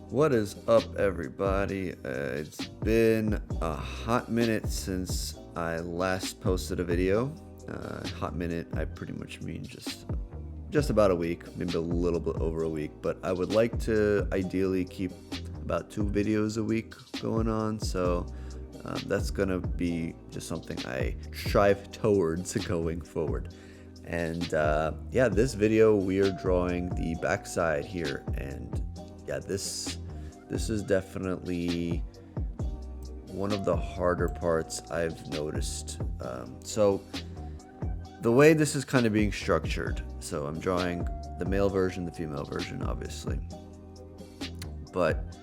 What is up, everybody? It's been a hot minute since I last posted a video. Hot minute, I pretty much mean just about a week, maybe a little bit over a week. But I would like to ideally keep about 2 videos a week going on. So that's gonna be just something I strive towards going forward. And yeah, this video we are drawing the backside here, and yeah, this is definitely one of the harder parts I've noticed. So the way this is kind of being structured, so I'm drawing the male version, the female version, obviously, but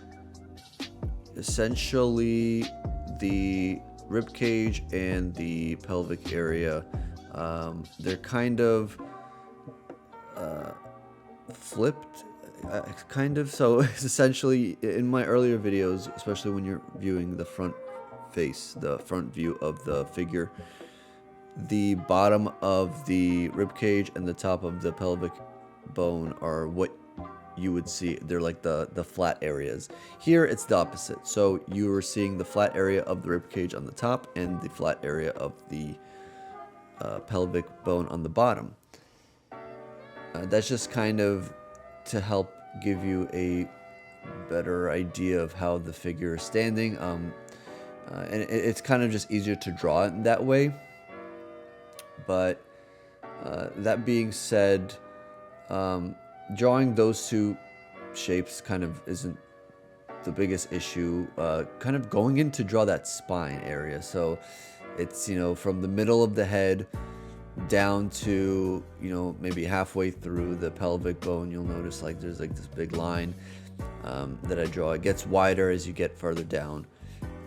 essentially the rib cage and the pelvic area, they're kind of flipped, kind of. So it's essentially, in my earlier videos, especially when you're viewing the front face, the front view of the figure, the bottom of the rib cage and the top of the pelvic bone are what you would see. They're like the flat areas. Here it's the opposite. So you are seeing the flat area of the rib cage on the top and the flat area of the pelvic bone on the bottom. That's just kind of to help give you a better idea of how the figure is standing, and it's kind of just easier to draw it that way. But that being said, drawing those two shapes kind of isn't the biggest issue. Kind of going in to draw that spine area, so it's, from the middle of the head down to, maybe halfway through the pelvic bone. You'll notice like there's like this big line that I draw. It gets wider as you get further down,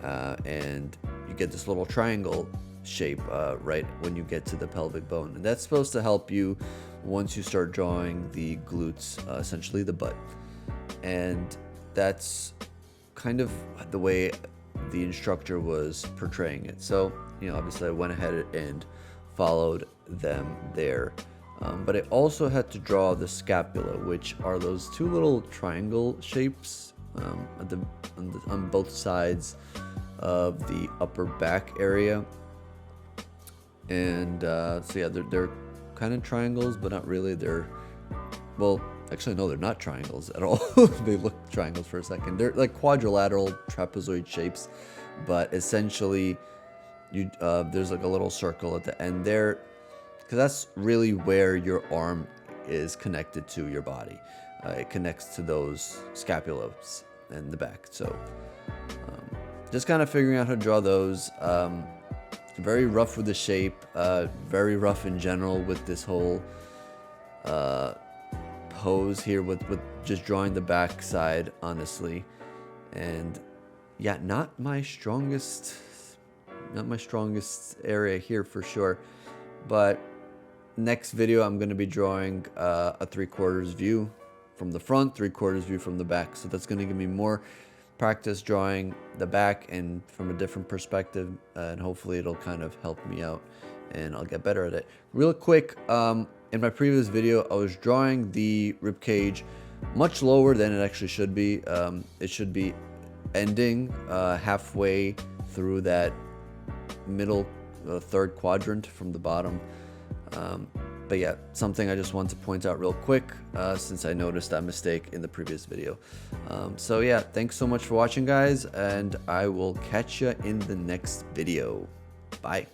and you get this little triangle shape right when you get to the pelvic bone, and that's supposed to help you once you start drawing the glutes, essentially the butt. And that's kind of the way the instructor was portraying it. So obviously I went ahead and followed them there, but I also had to draw the scapula, which are those two little triangle shapes on both sides of the upper back area. And so yeah, they're kind of triangles, but not really. Well, actually no, they're not triangles at all. They look triangles for a second. They're like quadrilateral trapezoid shapes, but essentially there's like a little circle at the end there, because that's really where your arm is connected to your body. It connects to those scapulas in the back. So just kind of figuring out how to draw those. Very rough with the shape, very rough in general with this whole pose here with just drawing the back side, honestly. And yeah, not my strongest area here for sure. But next video I'm going to be drawing a 3/4 view from the front, 3/4 view from the back. So that's going to give me more practice drawing the back and from a different perspective, and hopefully it'll kind of help me out and I'll get better at it. Real quick, in my previous video I was drawing the rib cage much lower than it actually should be. It should be ending halfway through that middle third quadrant from the bottom. But yeah, something I just want to point out real quick, since I noticed that mistake in the previous video. So yeah, thanks so much for watching, guys, and I will catch you in the next video. Bye.